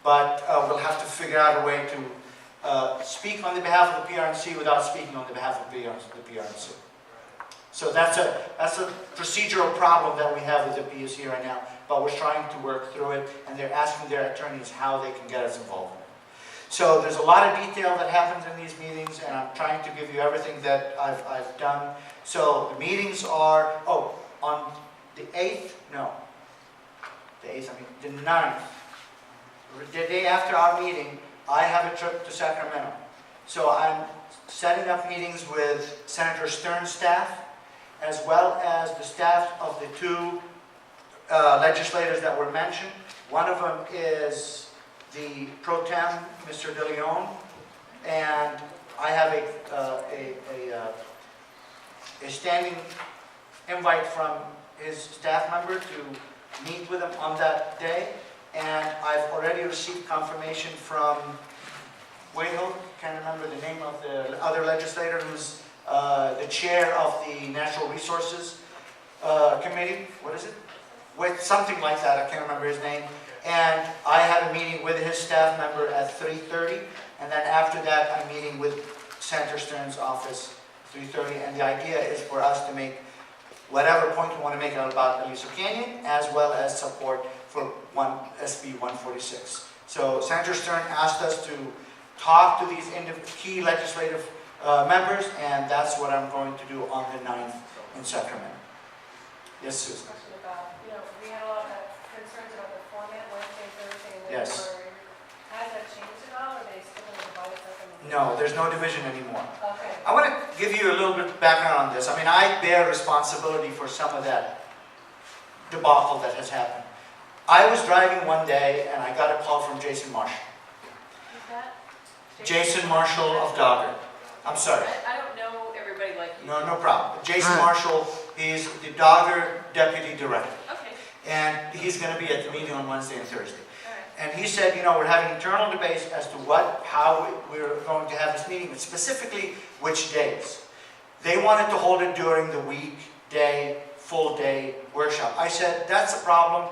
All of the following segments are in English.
but we'll have to figure out a way to speak on the behalf of the PRNC without speaking on the behalf of the PRNC. So that's a procedural problem that we have with the PSC right now, but we're trying to work through it, and they're asking their attorneys how they can get us involved in it. So there's a lot of detail that happens in these meetings, and I'm trying to give you everything that I've done. So the meetings are, on the 8th, no, the 8th, I mean, the 9th, the day after our meeting, I have a trip to Sacramento. So I'm setting up meetings with Senator Stern's staff, as well as the staff of the two legislators that were mentioned. One of them is the pro tem, Mr. De Leon, and I have a standing invite from his staff member to meet with him on that day, and I've already received confirmation from Wayhill, can't remember the name of the other legislator who's the chair of the Natural Resources Committee. What is it? With something like that, I can't remember his name. And I have a meeting with his staff member at 3:30, and then after that I'm meeting with Senator Stern's office 3:30, and the idea is for us to make whatever point we want to make about Aliso Canyon, as well as support for SB 146. So Senator Stern asked us to talk to these key legislative members, and that's what I'm going to do on the 9th in Sacramento. Yes, Susan. Question about, we had a lot of concerns about the format, Wednesday, Thursday, and Yes. Has that changed at all, or are they still going to divide us up in the No, there's no division anymore. Okay. I want to give you a little bit of background on this. I mean, I bear responsibility for some of that debacle that has happened. I was driving one day, and I got a call from Jason Marshall. Who's that? Jason Marshall of Dogger. I'm sorry. I don't know everybody like you. No problem. Jason Marshall is the Dogger Deputy Director. Okay. And he's going to be at the meeting on Wednesday and Thursday. All right. And he said, we're having internal debates as to how we're going to have this meeting, and specifically which days. They wanted to hold it during the weekday, full day workshop. I said, that's a problem.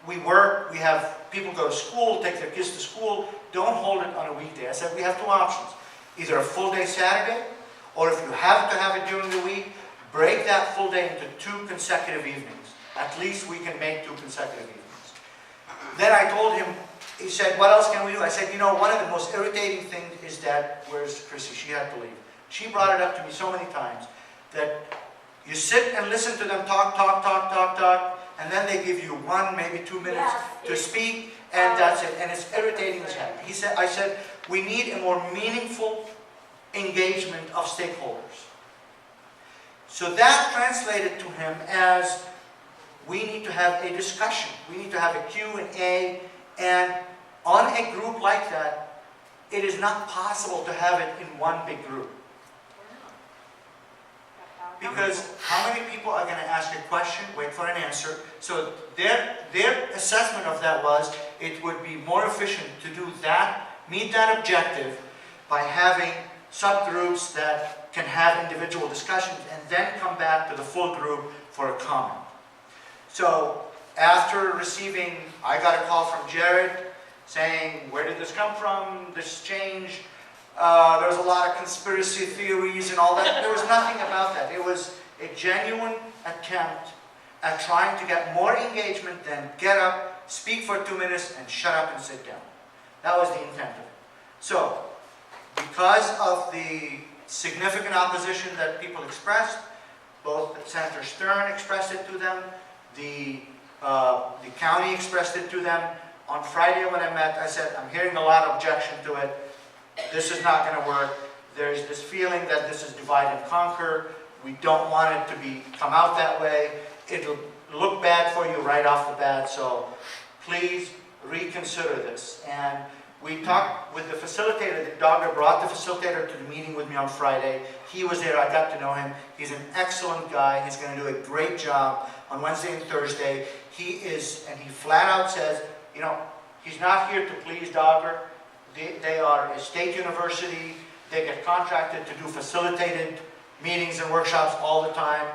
We work, we have people go to school, take their kids to school. Don't hold it on a weekday. I said, we have two options. Either a full day Saturday, or if you have to have it during the week, break that full day into 2 consecutive evenings. At least we can make 2 consecutive evenings. Then I told him, he said, what else can we do? I said, one of the most irritating things is that, where's Chrissy? She had to leave. She brought it up to me so many times that you sit and listen to them talk, and then they give you 1, maybe 2 minutes to speak, and that's it. And it's irritating as hell. I said, we need a more meaningful engagement of stakeholders. So that translated to him as we need to have a discussion. We need to have a Q&A, and on a group like that, it is not possible to have it in one big group. Because how many people are going to ask a question, wait for an answer? So their assessment of that was it would be more efficient to do that, meet that objective by having subgroups that can have individual discussions and then come back to the full group for a comment. So after receiving, I got a call from Jared saying, where did this come from, this change? There was a lot of conspiracy theories and all that. There was nothing about that. It was a genuine attempt at trying to get more engagement than get up, speak for 2 minutes, and shut up and sit down. That was the intent of it. So, because of the significant opposition that people expressed, both Senator Stern expressed it to them, the county expressed it to them. On Friday when I met, I said, I'm hearing a lot of objection to it. This is not going to work. There's this feeling that this is divide and conquer. We don't want it to come out that way. It'll look bad for you right off the bat, so please reconsider this. And we talked with the facilitator. The Dogger brought the facilitator to the meeting with me on Friday. He was there. I got to know him. He's an excellent guy. He's going to do a great job on Wednesday and Thursday. He is, and he flat out says, he's not here to please Dogger. They are a state university. They get contracted to do facilitated meetings and workshops all the time.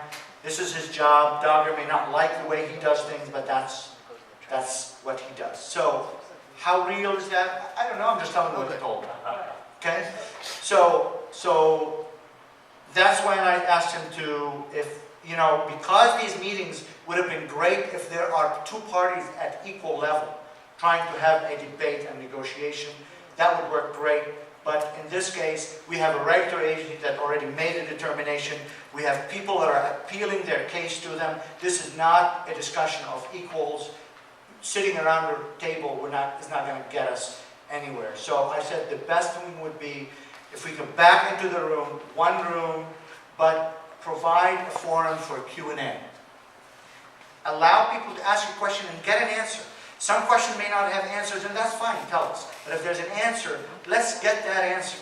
This is his job. Dogger may not like the way he does things, but that's what he does. So How real is that? I don't know, I'm just telling you what they told me. Right. Okay? So that's when I asked him to, if, you know, because these meetings would have been great if there are two parties at equal level trying to have a debate and negotiation, that would work great. But in this case, we have a regulatory agency that already made a determination. We have people that are appealing their case to them. This is not a discussion of equals. Sitting around the table is not going to get us anywhere. So I said the best thing would be if we could back into the room, one room, but provide a forum for Q&A. Allow people to ask a question and get an answer. Some question may not have answers, and that's fine, tell us. But if there's an answer, let's get that answer.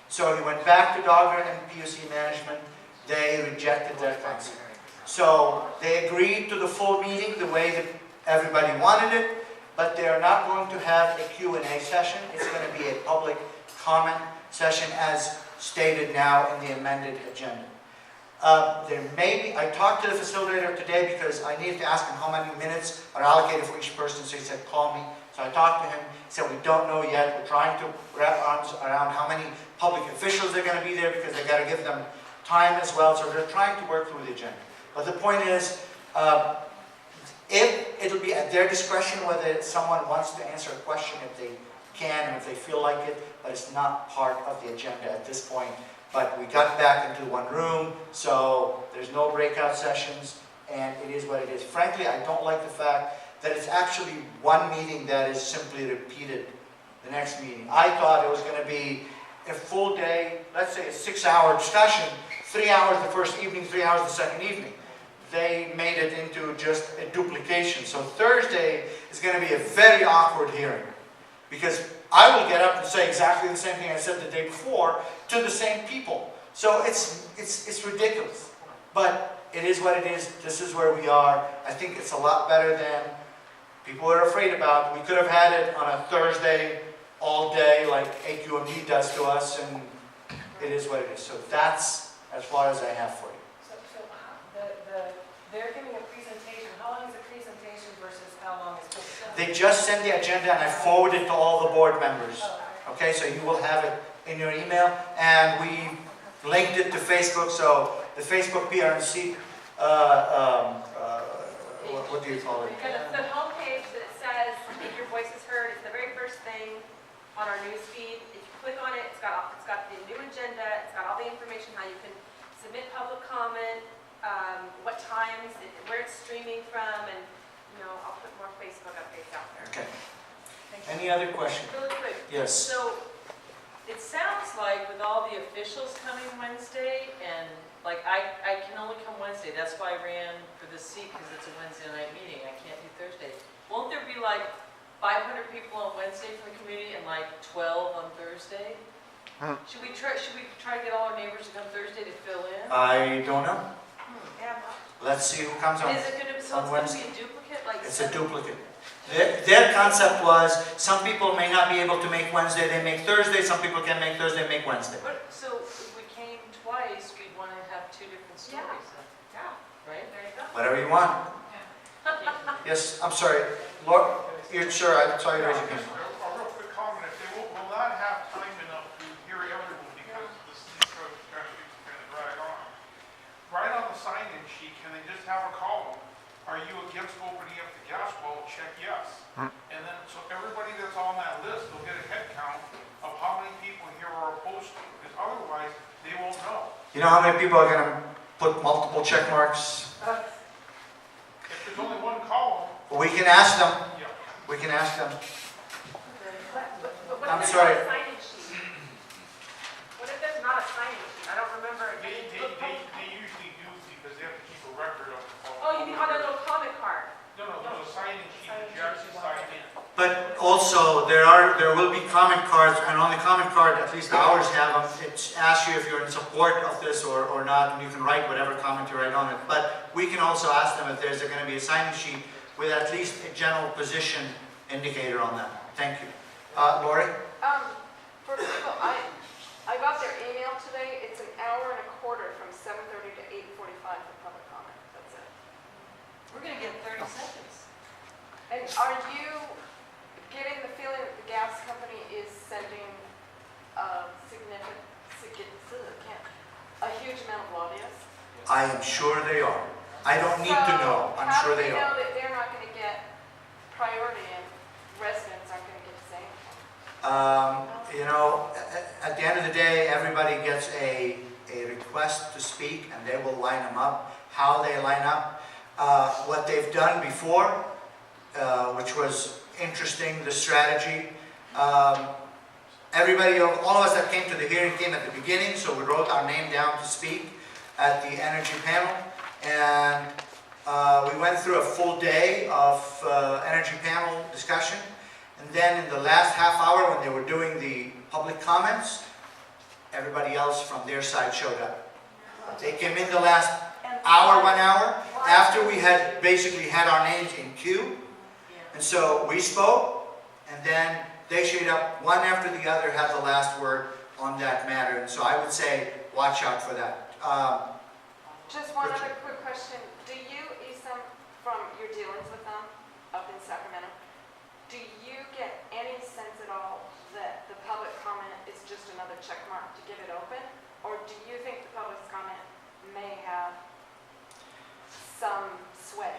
So he went back to Dogger and PUC management. They rejected that concept. So they agreed to the full meeting the way that everybody wanted it, but they are not going to have a Q&A session. It's going to be a public comment session as stated now in the amended agenda. There may be, I talked to the facilitator today because I needed to ask him how many minutes are allocated for each person, so he said, call me. So I talked to him, he said, we don't know yet. We're trying to wrap arms around how many public officials are going to be there because they got to give them time as well. So they're trying to work through the agenda. But the point is, if it'll be at their discretion whether someone wants to answer a question, if they can and if they feel like it, but it's not part of the agenda at this point. But we got back into one room, so there's no breakout sessions, and it is what it is. Frankly, I don't like the fact that it's actually one meeting that is simply repeated the next meeting. I thought it was going to be a full day, let's say a 6-hour discussion, 3 hours the first evening, 3 hours the second evening. They made it into just a duplication. So Thursday is going to be a very awkward hearing, because I will get up and say exactly the same thing I said the day before to the same people. So it's ridiculous. But it is what it is. This is where we are. I think it's a lot better than people are afraid about. We could have had it on a Thursday all day like AQMD does to us, and it is what it is. So that's as far as I have for you. They're giving a presentation. How long is the presentation versus how long is the? They just sent the agenda and I forwarded it to all the board members. Oh, Okay, so you will have it in your email, and we linked it to Facebook. So the Facebook PRNC, what do you call it? Because it's the homepage that says "Make Your Voice Is Heard." It's the very first thing on our news feed. If you click on it, it's got the new agenda. It's got all the information how you can submit public comment, what times, where it's streaming from, and I'll put more Facebook updates out there. Okay. Any other questions? Really quick. Yes. So it sounds like with all the officials coming Wednesday, and like I can only come Wednesday. That's why I ran for the seat, because it's a Wednesday night meeting. I can't do Thursday. Won't there be like 500 people on Wednesday from the community and like 12 on Thursday? Should we try to get all our neighbors to come Thursday to fill in? I don't know. Yeah. Let's see who comes on. Is it going to be a duplicate? Like It's a duplicate. Their concept was some people may not be able to make Wednesday, they make Thursday. Some people can make Thursday, make Wednesday. So if we came twice, we'd want to have two different stories, Yeah. right? There you go. Whatever you want. Yes, I'm sorry. Lord, sir, I saw you raise your hand. A real quick comment, if they will not have time enough to hear everyone because this kind of drag on. Right on the sign-in sheet, can they just have a column, are you against opening up the gas well, check yes. And then, so everybody that's on that list will get a head count of how many people here are opposed to it, because otherwise, they won't know. You know how many people are going to put multiple check marks? If there's only one column, We can ask them. yeah. We can ask them. But what I'm if there's sorry. not a sign-in sheet? What if there's not a sign-in sheet? I don't remember. They usually do because they have to keep a record of. Oh, you mean on a little comment card? No, there's a sign-in sheet that you actually sign in. But also, there will be comment cards, and on the comment card, at least ours have them. It asks you if you're in support of this or not, and you can write whatever comment you write on it. But we can also ask them if there's going to be a sign-in sheet with at least a general position indicator on that. Thank you. Lori? For people, I got their email today. It's an hour and a quarter from 7:30 to 8:45 for public comment. That's it. We're going to get 30 seconds. And are you getting the feeling that the gas company is sending a a huge amount of lobbyists. I am sure they are. I don't need to know. I'm sure they How do we know are. that they're not going to get priority and residents aren't going to get the same? You know, at the end of the day, everybody gets a request to speak, and they will line them up. How they line up, what they've done before, which was interesting, the strategy. Everybody, all of us that came to the hearing came at the beginning, so we wrote our name down to speak at the energy panel, and we went through a full day of energy panel discussion. And then in the last half hour, when they were doing the public comments, everybody else from their side showed up. They came in the last hour, 1 hour, after we had basically had our names in queue. And so we spoke, and then they showed up, one after the other had the last word on that matter. And so I would say, watch out for that. Just one other quick question. Do you, Isam, from your dealings with them up in Sacramento, do you get any sense at all that the public comment is just another check mark to give it open? Or do you think the public's comment may have some sway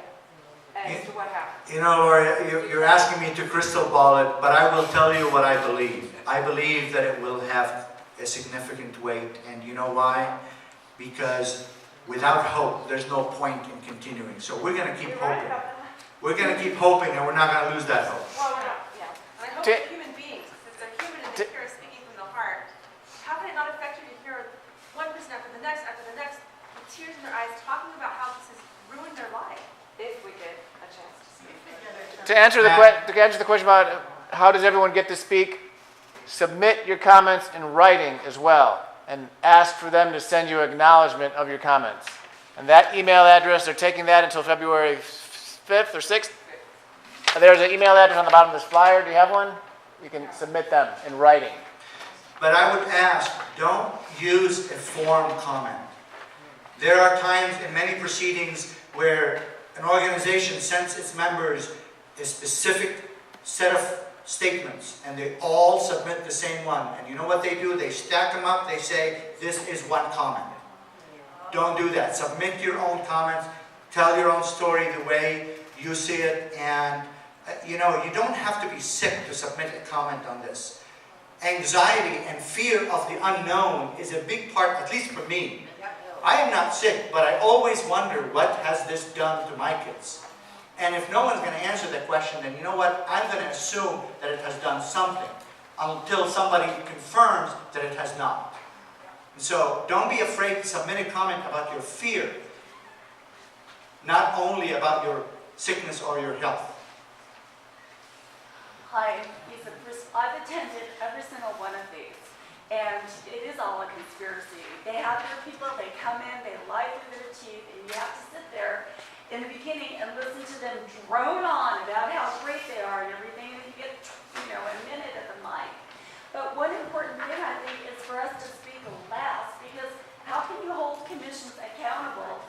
as to what happened? You know, Laura, you're asking me to crystal ball it, but I will tell you what I believe. I believe that it will have a significant weight, and you know why? Because without hope, there's no point in continuing. So we're going to keep You're right hoping. about that. We're going to keep hoping, and we're not going to lose that hope. Well, we're not, yeah. And I hope Ta- that human beings, if they're human and they hear us speaking from the heart, how can it not affect you to hear one person after the next, with tears in their eyes, talking about how this has ruined their life? If we get a chance to speak. To answer the question about how does everyone get to speak, submit your comments in writing as well, and ask for them to send you acknowledgement of your comments. And that email address, they're taking that until February 5th or 6th. There's an email address on the bottom of this flyer. Do you have one? You can submit them in writing. But I would ask, don't use a form comment. There are times in many proceedings where an organization sends its members a specific set of statements, and they all submit the same one. And you know what they do? They stack them up. They say, this is one comment. Don't do that. Submit your own comments. Tell your own story the way you see it. And, you know, you don't have to be sick to submit a comment on this. Anxiety and fear of the unknown is a big part, at least for me. I am not sick, but I always wonder, what has this done to my kids? And if no one's going to answer that question, then you know what? I'm going to assume that it has done something until somebody confirms that it has not. And so don't be afraid to submit a comment about your fear, not only about your sickness or your health. Hi, Lisa. I've attended every single one of these, and it is all a conspiracy. They have their people, they come in, they lie through their teeth, and you have to sit there in the beginning and listen to them drone on about how great they are and everything, and you get, a minute at the mic. But one important thing, I think, is for us to speak last, because how can you hold commissions accountable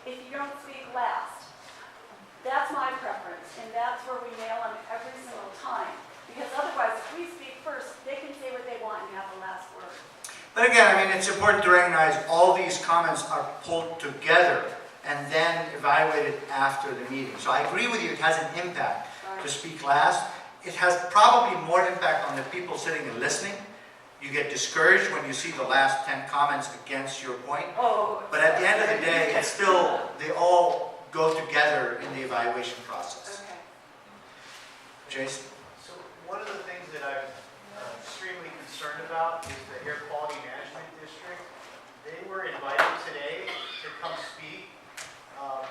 if you don't speak last? That's my preference, and that's where we nail them every single time. Because otherwise, if we speak first, they can say what they want and have the last word. But again, I mean, it's important to recognize all these comments are pulled together and then evaluated after the meeting. So I agree with you, it has an impact to speak last. It has probably more impact on the people sitting and listening. You get discouraged when you see the last 10 comments against your point. Oh, But at the end of the day, it's still, they all go together in the evaluation process. Okay. Jason? So one of the things that I'm extremely concerned about is the Air Quality Management District. They were invited today to come speak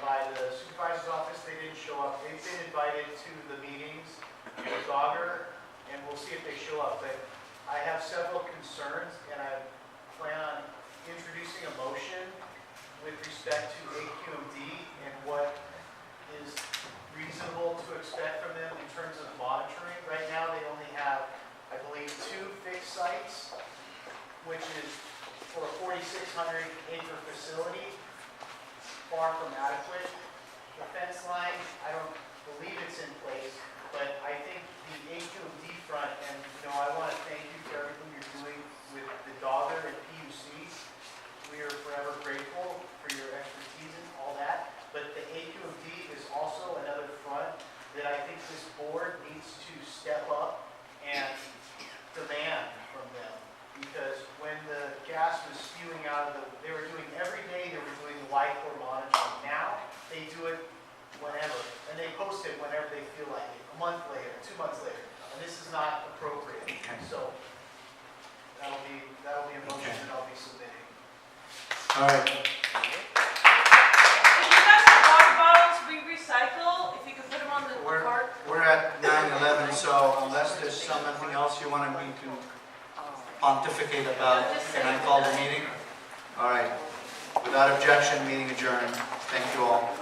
by the supervisor's office. They didn't show up. They've been invited to the meetings with Augur, and we'll see if they show up. But I have several concerns, and I plan on introducing a motion with respect to AQMD and what is reasonable to expect from them in terms of monitoring. Right now, they only have, I believe, 2 fixed sites, which is for a 4,600 acre facility, far from adequate. The fence line, I don't believe it's in place, but I think the AQMD front, and, you know, I want to thank you for everything you're doing with the Dogger and PUC. We are forever grateful for your expertise and all that, but the AQMD is also another front that I think this board needs to step up and demand from them. Because when the gas was spewing out of they were doing every day, they were doing the Y-core monitoring. Now, they do it whenever, and they post it whenever they feel like it, a month later, 2 months later, and this is not appropriate. So, that'll be a motion that I'll be submitting. All right. If you guys have water bottles, we recycle, if you could put them on the cart. We're at 9:11, so unless there's something else you wanted me to pontificate about, can I call the meeting? All right. Without objection, meeting adjourned. Thank you all.